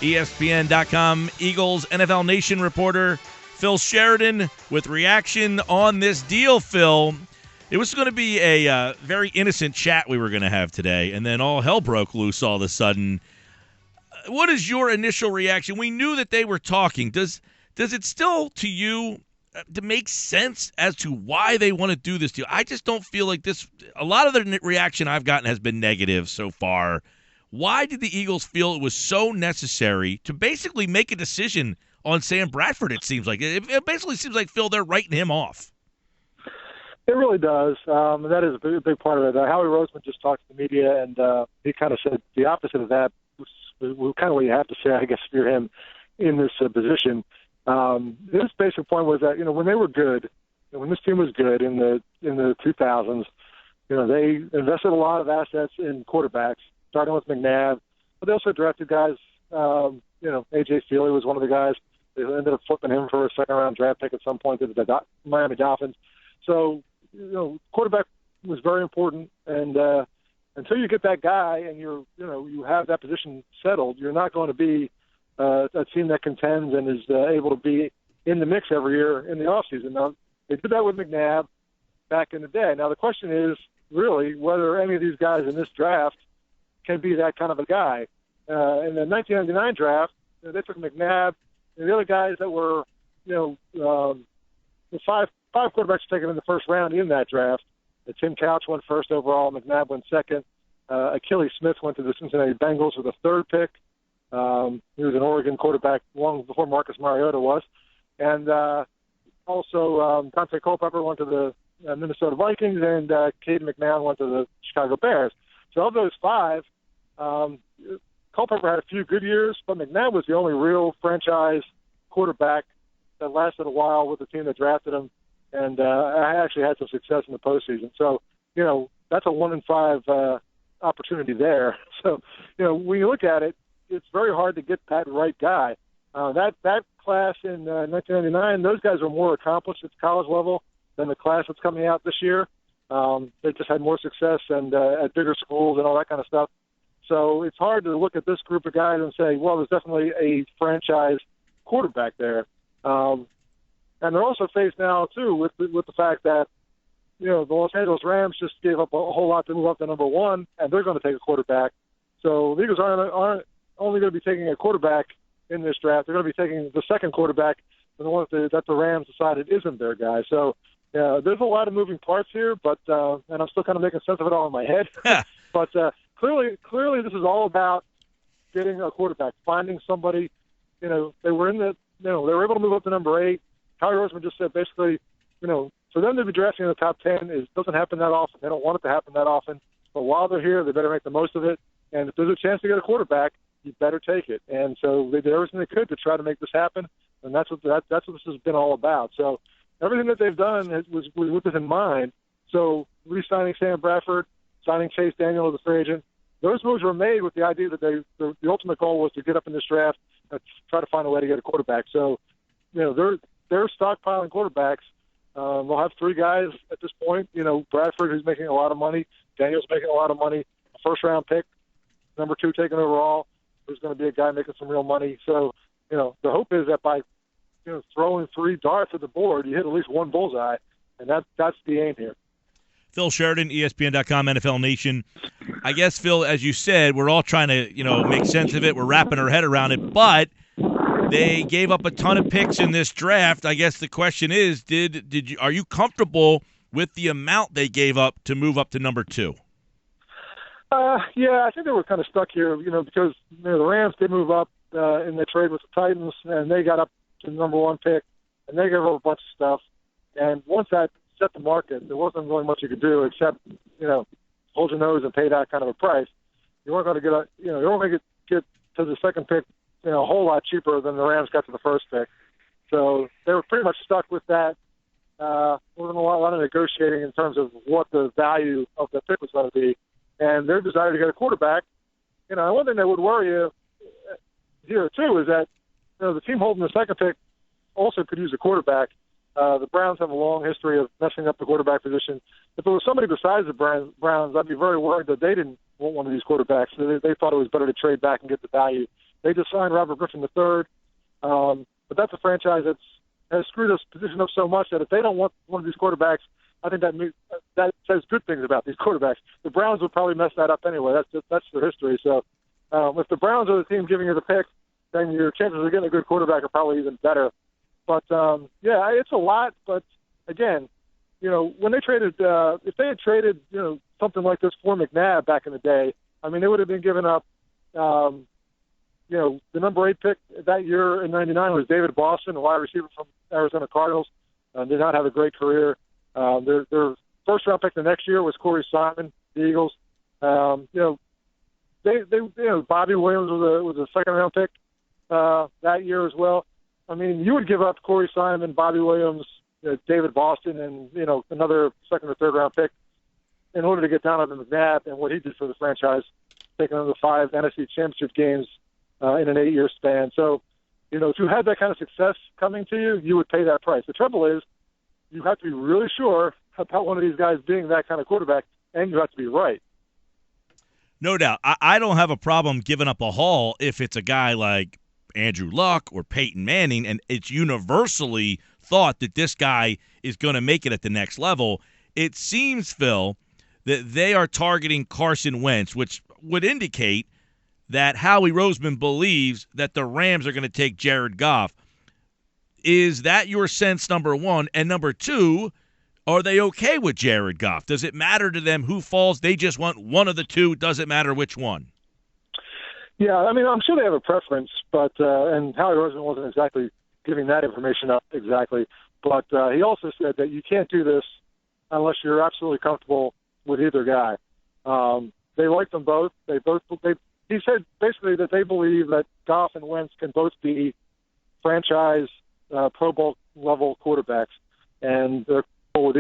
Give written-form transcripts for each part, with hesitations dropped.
ESPN.com Eagles NFL Nation reporter Phil Sheridan with reaction on this deal, Phil. It was going to be a very innocent chat we were going to have today, and then all hell broke loose all of a sudden. What is your initial reaction? We knew that they were talking. Does it still, to you, to make sense as to why they want to do this deal? I just don't feel like this. A lot of the reaction I've gotten has been negative so far. Why did the Eagles feel it was so necessary to basically make a decision on Sam Bradford, it seems like? It basically seems like, Phil, they're writing him off. It really does. That is a big part of it. Howie Roseman just talked to the media, and he kind of said the opposite of that, was kind of what you have to say, I guess, if you're him in this position. His basic point was that, when they were good, when this team was good in the 2000s, they invested a lot of assets in quarterbacks, starting with McNabb, but they also drafted guys. A.J. Steele was one of the guys. They ended up flipping him for a second-round draft pick at some point to the Miami Dolphins. So, quarterback was very important, and until you get that guy and you have that position settled, you're not going to be a team that contends and is able to be in the mix every year in the offseason. Now, they did that with McNabb back in the day. Now, the question is really whether any of these guys in this draft can be that kind of a guy. In the 1999 draft, they took McNabb, and the other guys that were, the five quarterbacks taken in the first round in that draft. Tim Couch went first overall. McNabb went second. Achilles Smith went to the Cincinnati Bengals with the third pick. He was an Oregon quarterback long before Marcus Mariota was. And also Dante Culpepper went to the Minnesota Vikings, and Caden McMahon went to the Chicago Bears. So of those five, Culpepper had a few good years, but McNabb was the only real franchise quarterback that lasted a while with the team that drafted him. And I actually had some success in the postseason. So, that's a 1-in-5 opportunity there. So, when you look at it, it's very hard to get that right guy. That class in 1999, those guys were more accomplished at the college level than the class that's coming out this year. They just had more success and at bigger schools and all that kind of stuff. So it's hard to look at this group of guys and say, well, there's definitely a franchise quarterback there. And they're also faced now, too, with the fact that, the Los Angeles Rams just gave up a whole lot to move up to number one, and they're going to take a quarterback. So the Eagles aren't only going to be taking a quarterback in this draft. They're going to be taking the second quarterback, and the one that the Rams decided isn't their guy. So there's a lot of moving parts here, but and I'm still kind of making sense of it all in my head. But clearly this is all about getting a quarterback, finding somebody. They were they were able to move up to number 8. Howie Roseman just said basically, for them to be drafting in the top 10 doesn't happen that often. They don't want it to happen that often. But while they're here, they better make the most of it. And if there's a chance to get a quarterback, you better take it. And so they did everything they could to try to make this happen. And that's what this has been all about. So everything that they've done was with this in mind. So re-signing Sam Bradford, signing Chase Daniel as a free agent, those moves were made with the idea that the ultimate goal was to get up in this draft and try to find a way to get a quarterback. So, they're stockpiling quarterbacks. They'll have 3 guys at this point. Bradford, who's making a lot of money. Daniel's making a lot of money. First-round pick, number 2 taken overall. There's going to be a guy making some real money. So, the hope is that by throwing 3 darts at the board, you hit at least one bullseye, and that's the aim here. Phil Sheridan, ESPN.com, NFL Nation. I guess, Phil, as you said, we're all trying to make sense of it. We're wrapping our head around it, but they gave up a ton of picks in this draft. I guess the question is, are you comfortable with the amount they gave up to move up to number 2? Yeah, I think they were kind of stuck here, because the Rams did move up in the trade with the Titans, and they got up to the number 1 pick, and they gave up a bunch of stuff. And once that set the market, there wasn't really much you could do except, hold your nose and pay that kind of a price. You weren't going to get to the second pick, a whole lot cheaper than the Rams got to the first pick. So they were pretty much stuck with that. There wasn't a lot of negotiating in terms of what the value of the pick was going to be. And their desire to get a quarterback, one thing that would worry you here, too, is that the team holding the second pick also could use a quarterback. The Browns have a long history of messing up the quarterback position. If there was somebody besides the Browns, I'd be very worried that they didn't want one of these quarterbacks. They thought it was better to trade back and get the value They just signed Robert Griffin III. But that's a franchise that has screwed this position up so much that if they don't want one of these quarterbacks, I think that says good things about these quarterbacks. The Browns would probably mess that up anyway. That's their history. So if the Browns are the team giving you the pick, then your chances of getting a good quarterback are probably even better. But, yeah, it's a lot. But, again, when they traded if they had traded, something like this for McNabb back in the day, I mean, they would have been giving up, the number 8 pick that year in '99 was David Boston, a wide receiver from Arizona Cardinals. Did not have a great career. Their first-round pick the next year was Corey Simon, the Eagles. Bobby Williams was a second-round pick that year as well. I mean, you would give up Corey Simon, Bobby Williams, David Boston, and another second or third-round pick in order to get Donovan McNabb and what he did for the franchise, taking them to 5 NFC Championship games in an 8-year span. So, if you had that kind of success coming to you, you would pay that price. The trouble is, you have to be really sure about one of these guys being that kind of quarterback, and you have to be right. No doubt. I don't have a problem giving up a haul if it's a guy like Andrew Luck or Peyton Manning, and it's universally thought that this guy is going to make it at the next level. It seems, Phil, that they are targeting Carson Wentz, which would indicate that Howie Roseman believes that the Rams are going to take Jared Goff. Is that your sense, number one? And number two, are they okay with Jared Goff? Does it matter to them who falls? They just want one of the two. Doesn't matter which one. Yeah, I mean, I'm sure they have a preference, but and Howie Roseman wasn't exactly giving that information up exactly. But he also said that you can't do this unless you're absolutely comfortable with either guy. They like them both. He said basically that they believe that Goff and Wentz can both be franchise Pro Bowl level quarterbacks, and they're cool with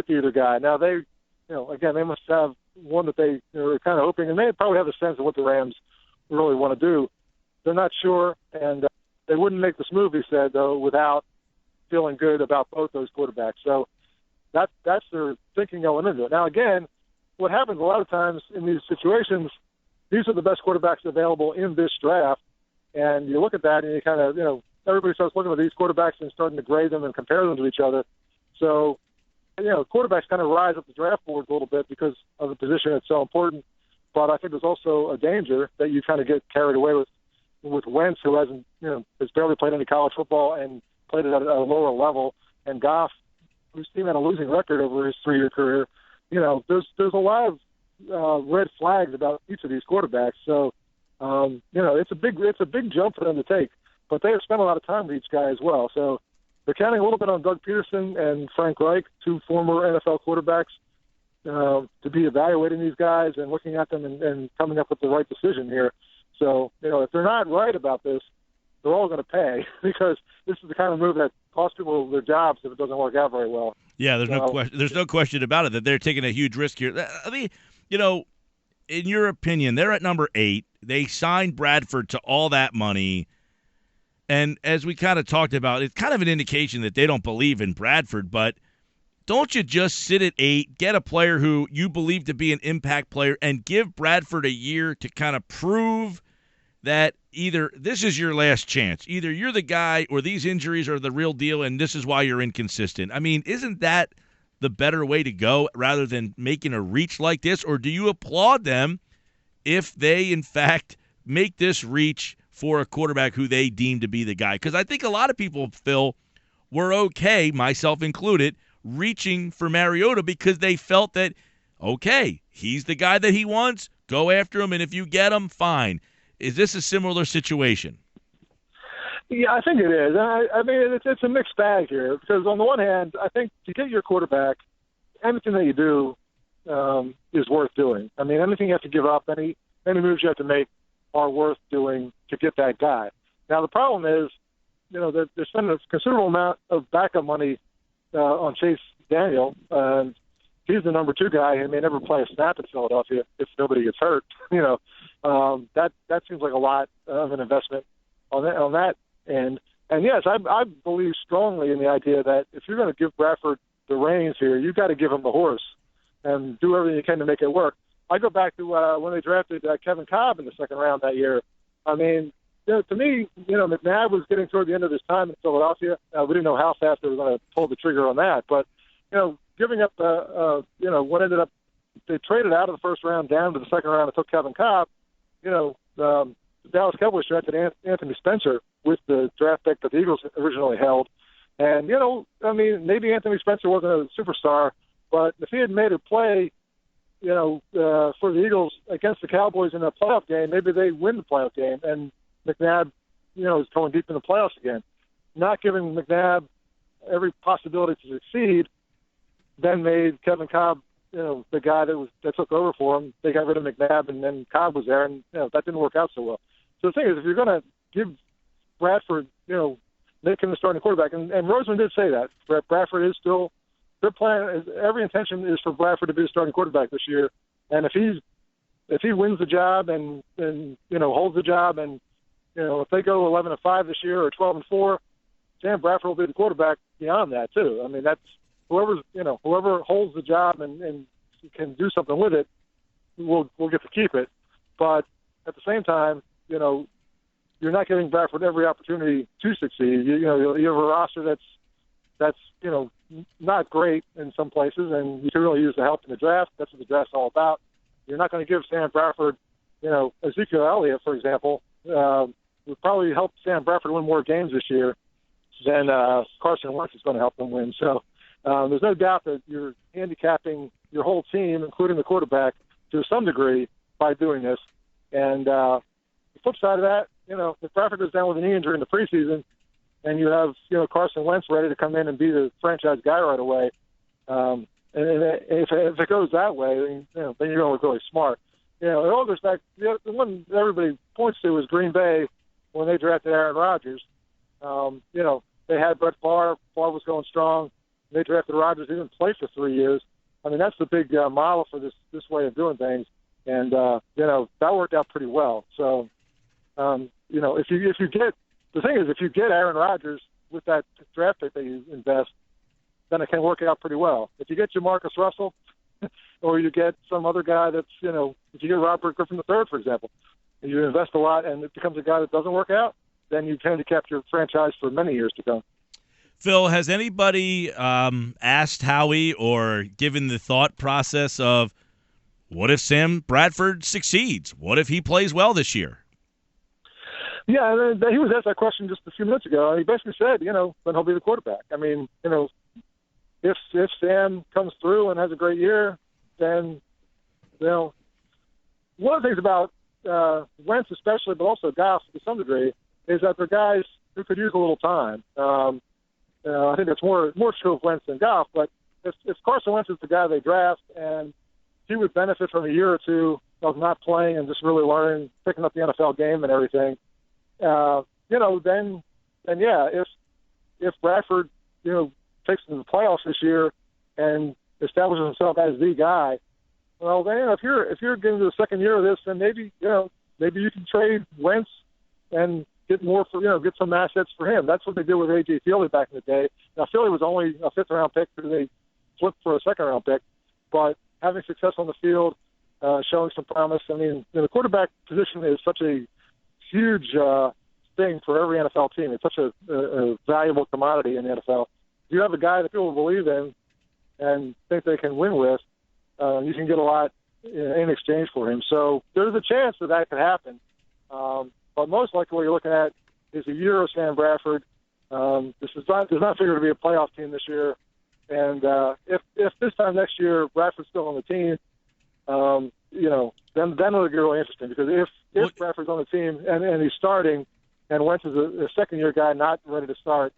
either guy. Now they must have one that they are kind of hoping, and they probably have a sense of what the Rams really want to do. They're not sure, and they wouldn't make this move, he said, though, without feeling good about both those quarterbacks. So that's their thinking going into it. Now, again, what happens a lot of times in these situations, these are the best quarterbacks available in this draft, and you look at that and you kind of, everybody starts looking at these quarterbacks and starting to grade them and compare them to each other. So, quarterbacks kind of rise up the draft board a little bit because of the position that's so important. But I think there's also a danger that you kind of get carried away with Wentz, who has barely played any college football and played it at a lower level, and Goff, whose team had a losing record over his 3-year career. There's a lot of red flags about each of these quarterbacks. So, it's a big jump for them to take. But they have spent a lot of time with each guy as well. So they're counting a little bit on Doug Peterson and Frank Reich, 2 former NFL quarterbacks, to be evaluating these guys and looking at them and coming up with the right decision here. So, if they're not right about this, they're all going to pay because this is the kind of move that costs people their jobs if it doesn't work out very well. Yeah, there's no question about it that they're taking a huge risk here. I mean, in your opinion, they're at number 8. They signed Bradford to all that money. And as we kind of talked about, it's kind of an indication that they don't believe in Bradford, but don't you just sit at 8, get a player who you believe to be an impact player, and give Bradford a year to kind of prove that either this is your last chance, either you're the guy or these injuries are the real deal and this is why you're inconsistent? I mean, isn't that the better way to go rather than making a reach like this? Or do you applaud them if they, in fact, make this reach for a quarterback who they deem to be the guy? Because I think a lot of people, Phil, were okay, myself included, reaching for Mariota because they felt that, okay, he's the guy that he wants, go after him, and if you get him, fine. Is this a similar situation? Yeah, I think it is. I mean, it's a mixed bag here because on the one hand, I think to get your quarterback, anything that you do is worth doing. I mean, anything you have to give up, any moves you have to make are worth doing to get that guy. Now, the problem is, they're spending a considerable amount of backup money on Chase Daniel. He's the number 2 guy and may never play a snap in Philadelphia if nobody gets hurt. That seems like a lot of an investment on that end. And yes, I believe strongly in the idea that if you're going to give Bradford the reins here, you've got to give him the horse and do everything you can to make it work. I go back to when they drafted Kevin Cobb in the second round that year. I mean, to me, McNabb was getting toward the end of his time in Philadelphia. We didn't know how fast they were going to pull the trigger on that. But, giving up, what ended up, they traded out of the first round down to the second round and took Kevin Cobb. The Dallas Cowboys drafted Anthony Spencer with the draft pick that the Eagles originally held. And, maybe Anthony Spencer wasn't a superstar, but if he had made a play, for the Eagles against the Cowboys in a playoff game, maybe they win the playoff game. And McNabb, is going deep in the playoffs again. Not giving McNabb every possibility to succeed then made Kevin Cobb, the guy that took over for him. They got rid of McNabb, and then Cobb was there, and that didn't work out so well. So the thing is, if you're going to give Bradford, make him the starting quarterback, and Roseman did say that Bradford is still their plan. Every intention is for Bradford to be the starting quarterback this year, and if he wins the job and holds the job, and if they go 11-5 this year or 12-4, Sam Bradford will be the quarterback beyond that too. I mean, that's whoever holds the job and can do something with it will get to keep it. But at the same time, you're not giving Bradford every opportunity to succeed. You have a roster that's not great in some places, and you can really use the help in the draft. That's what the draft's all about. You're not going to give Sam Bradford, Ezekiel Elliott, for example, would probably help Sam Bradford win more games this year than Carson Wentz is going to help them win. So there's no doubt that you're handicapping your whole team, including the quarterback, to some degree by doing this. And the flip side of that, if Bradford goes down with a knee injury in the preseason and you have, Carson Wentz ready to come in and be the franchise guy right away, and if it goes that way, then you're going to look really smart. It all goes back, the one that everybody points to is Green Bay when they drafted Aaron Rodgers. They had Brett Favre. Favre was going strong. They drafted Rodgers. He didn't play for 3 years. I mean, that's the big model for this way of doing things. And, that worked out pretty well. So, if you get – the thing is, if you get Aaron Rodgers with that draft pick that you invest, then it can work out pretty well. If you get Jamarcus Russell or you get some other guy that's, if you get Robert Griffin III, for example, and you invest a lot and it becomes a guy that doesn't work out, then you handicap your franchise for many years to come. Phil, has anybody asked Howie or given the thought process of what if Sam Bradford succeeds? What if he plays well this year? Yeah, he was asked that question just a few minutes ago. He basically said, then he'll be the quarterback. I mean, if Sam comes through and has a great year, then, one of the things about Wentz especially, but also Goff to some degree, is that they're guys who could use a little time. I think that's more true of Wentz than Goff, but if Carson Wentz is the guy they draft and he would benefit from a year or two of not playing and just really learning, picking up the NFL game and everything, then yeah, if Bradford, takes to the playoffs this year and establishes himself as the guy, well, then if you're getting to the second year of this, then maybe you can trade Wentz and get more for, get some assets for him. That's what they did with A.J. Thielen back in the day. Now, Philly was only a fifth-round pick because they flipped for a second-round pick, but having success on the field, showing some promise. I mean, the quarterback position is such a huge thing for every NFL team. It's such a valuable commodity in the NFL. If you have a guy that people believe in and think they can win with, you can get a lot in exchange for him. So there's a chance that could happen. But most likely what you're looking at is a year of Sam Bradford. This does not figure to be a playoff team this year. And if this time next year Bradford's still on the team, then it'll get really interesting. Because if Bradford's on the team and he's starting and Wentz is a second-year guy not ready to start,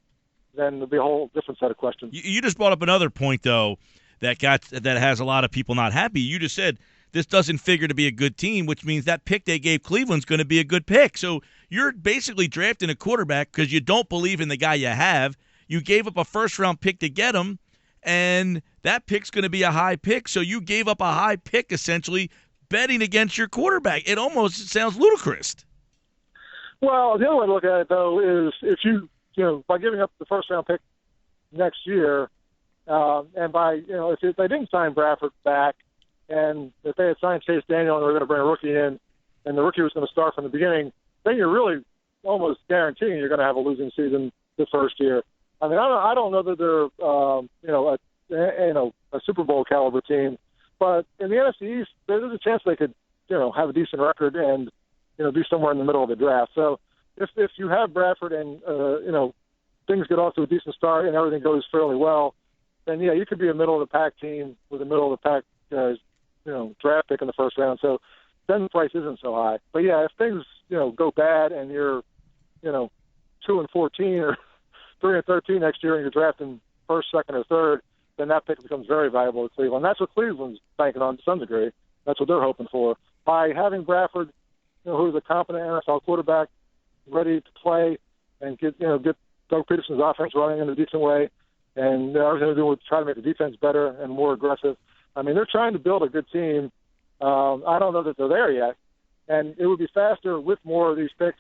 then there'll be a whole different set of questions. You just brought up another point, though, that has a lot of people not happy. You just said this doesn't figure to be a good team, which means that pick they gave Cleveland's going to be a good pick. So you're basically drafting a quarterback because you don't believe in the guy you have. You gave up a first-round pick to get him, and that pick's going to be a high pick. So you gave up a high pick, essentially, betting against your quarterback. It almost sounds ludicrous. Well, the other way to look at it, though, is if by giving up the first-round pick next year, and by, if they didn't sign Bradford back, and if they had signed Chase Daniel and they were going to bring a rookie in, and the rookie was going to start from the beginning, then you're really, almost guaranteeing you're going to have a losing season the first year. I mean, I don't know that they're a Super Bowl caliber team, but in the NFC East, there's a chance they could have a decent record and be somewhere in the middle of the draft. So if you have Bradford and things get off to a decent start and everything goes fairly well, then you could be a middle of the pack team with a middle of the pack draft pick in the first round. So then the price isn't so high. But if things go bad and you're 2-14 or 3-13 next year and you're drafting first, second, or third, then that pick becomes very valuable to Cleveland. That's what Cleveland's banking on to some degree. That's what they're hoping for. By having Bradford, who's a competent NFL quarterback, ready to play and get Doug Peterson's offense running in a decent way, and everything they're doing with try to make the defense better and more aggressive. I mean, they're trying to build a good team. I don't know that they're there yet, and it would be faster with more of these picks,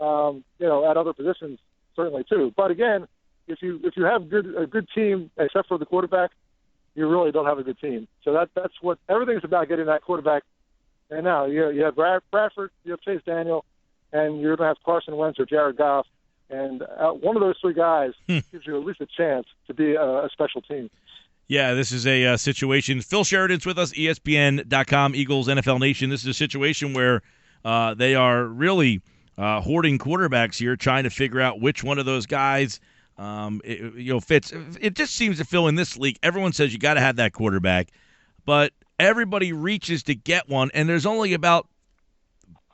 at other positions certainly too. But again, if you have a good team except for the quarterback, you really don't have a good team. So that's what everything's about, getting that quarterback. And now you have Bradford, you have Chase Daniel, and you're going to have Carson Wentz or Jared Goff. And one of those three guys gives you at least a chance to be a special team. Yeah, this is a situation. Phil Sheridan's with us, ESPN.com, Eagles, NFL Nation. This is a situation where they are really hoarding quarterbacks here, trying to figure out which one of those guys fits. It just seems to Phil, in this league, everyone says you got to have that quarterback, but everybody reaches to get one, and there's only about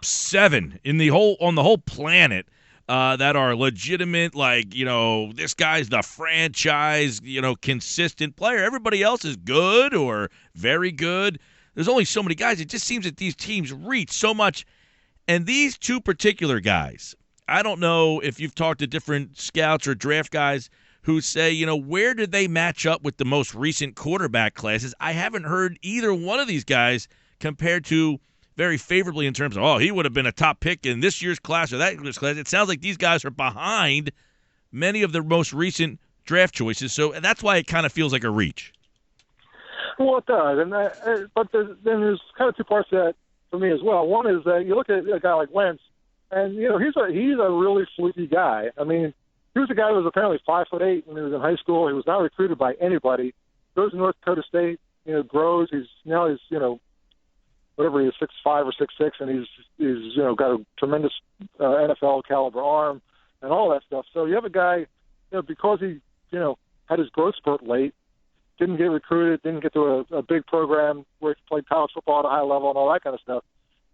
7 on the whole planet that are legitimate, this guy's the franchise, consistent player. Everybody else is good or very good. There's only so many guys. It just seems that these teams reach so much. And these two particular guys, I don't know if you've talked to different scouts or draft guys who say, where did they match up with the most recent quarterback classes? I haven't heard either one of these guys compared to very favorably in terms of, he would have been a top pick in this year's class or that year's class. It sounds like these guys are behind many of the most recent draft choices. So that's why it kind of feels like a reach. Well, it does. But then there's kind of two parts to that for me as well. One is that you look at a guy like Wentz, and he's a really fluky guy. I mean, he was a guy who was apparently 5'8" when he was in high school. He was not recruited by anybody. Goes to North Dakota State, grows. He's whatever he is, 6'5" or 6'6", and he's got a tremendous NFL caliber arm and all that stuff. So you have a guy, because he had his growth spurt late, didn't get recruited, didn't get to a big program where he played college football at a high level and all that kind of stuff.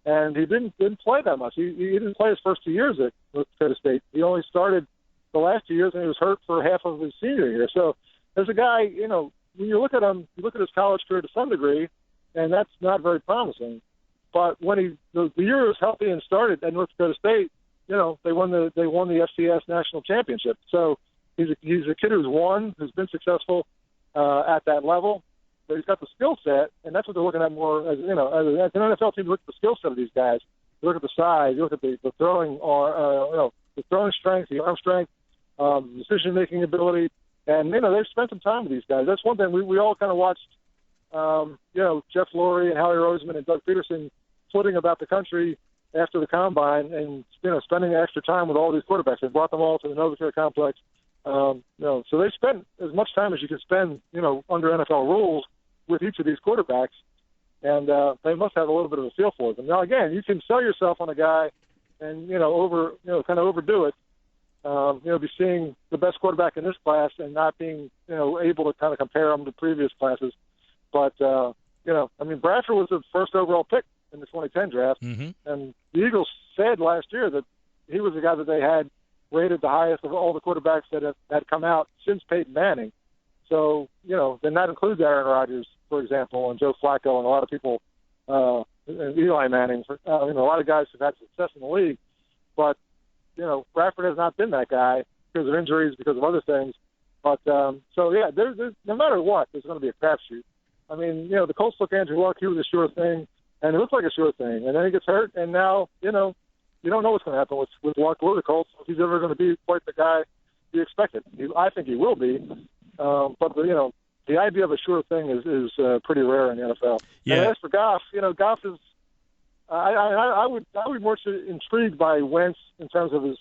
And he didn't play that much. He didn't play his first 2 years at North Dakota State. He only started the last 2 years, and he was hurt for half of his senior year. So there's a guy, when you look at him, you look at his college career to some degree, and that's not very promising. But when the year was healthy and started at North Dakota State, they won the FCS national championship. So he's a kid who's been successful at that level. But he's got the skill set, and that's what they're looking at more. As an NFL team, you look at the skill set of these guys. You look at the size. You look at the throwing, the throwing strength, the arm strength, decision-making ability, and they've spent some time with these guys. That's one thing we all kind of watched. Jeff Lurie and Howie Roseman and Doug Peterson flitting about the country after the combine, and spending extra time with all these quarterbacks. They brought them all to the Novacare complex. So they spent as much time as you can spend, under NFL rules with each of these quarterbacks, and they must have a little bit of a feel for them. Now, again, you can sell yourself on a guy and kind of overdo it. Be seeing the best quarterback in this class and not being able to kind of compare them to previous classes. But Bradford was the first overall pick in the 2010 draft, and the Eagles said last year that he was the guy that they had rated the highest of all the quarterbacks that had come out since Peyton Manning. So, then that includes Aaron Rodgers, for example, and Joe Flacco, and a lot of people, and Eli Manning. A lot of guys have had success in the league. But, Bradford has not been that guy because of injuries, because of other things. But, there's no matter what, there's going to be a crapshoot. I mean, the Colts took Andrew Luck. He was a sure thing, and it looked like a sure thing. And then he gets hurt, and now, you don't know what's going to happen with Luck or the Colts, if he's ever going to be quite the guy you expected. I think he will be. But the idea of a sure thing is pretty rare in the NFL. Yeah. And as for Goff, Goff is, I would be more intrigued by Wentz in terms of his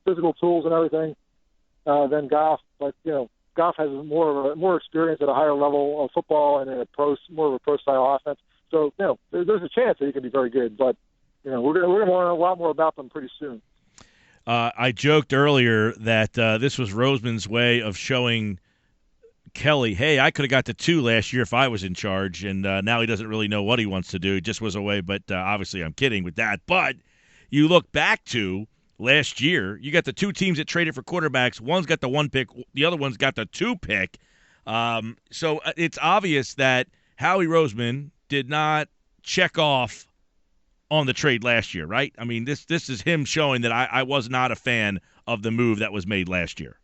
physical tools and everything than Goff. But Goff has more experience at a higher level of football and more of a pro style offense. So there's a chance that he could be very good. But we're going to learn a lot more about them pretty soon. I joked earlier that this was Roseman's way of showing Kelly, hey, I could have got to 2 last year if I was in charge, and now he doesn't really know what he wants to do. It just was a way, but obviously I'm kidding with that. But you look back to last year, you got the 2 teams that traded for quarterbacks. One's got the 1 pick, the other one's got the 2 pick. So it's obvious that Howie Roseman did not check off on the trade last year, right? I mean, this is him showing that I was not a fan of the move that was made last year.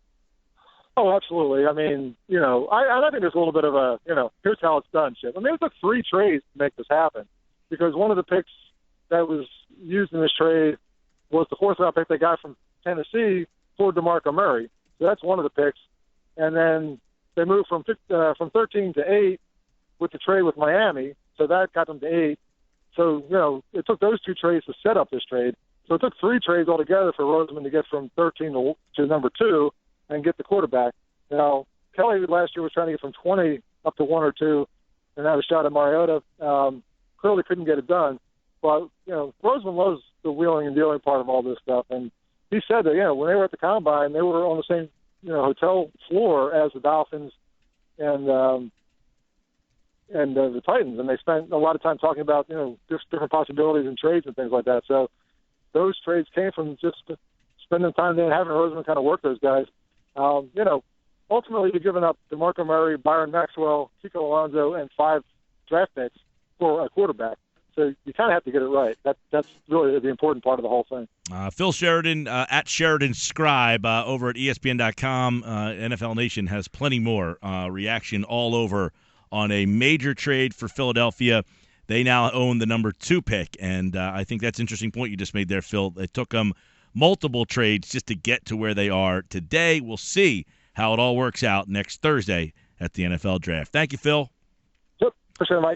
Oh, absolutely. I mean, I think there's a little bit of a, here's how it's done shit. I mean, it took 3 trades to make this happen because one of the picks that was used in this trade was the 4th-round pick they got from Tennessee for DeMarco Murray. So that's one of the picks. And then they moved from 13 to 8 with the trade with Miami, so that got them to 8. So, it took those 2 trades to set up this trade. So it took 3 trades altogether for Roseman to get from 13 to number 2 and get the quarterback. Now, Kelly last year was trying to get from 20 up to 1 or 2, and had a shot at Mariota. Clearly couldn't get it done. But, Roseman loves the wheeling and dealing part of all this stuff. And he said that, when they were at the Combine, they were on the same, hotel floor as the Dolphins and the Titans. And they spent a lot of time talking about, just different possibilities and trades and things like that. So those trades came from just spending time there and having Roseman kind of work those guys. Ultimately you're giving up DeMarco Murray, Byron Maxwell, Kiko Alonso, and 5 draft picks for a quarterback. So you kind of have to get it right. That's really the important part of the whole thing. Phil Sheridan at Sheridan Scribe over at ESPN.com. NFL Nation has plenty more reaction all over on a major trade for Philadelphia. They now own the number 2 pick, and I think that's an interesting point you just made there, Phil. It took them multiple trades just to get to where they are today. We'll see how it all works out next Thursday at the NFL Draft. Thank you, Phil. Yep, for sure, Mike.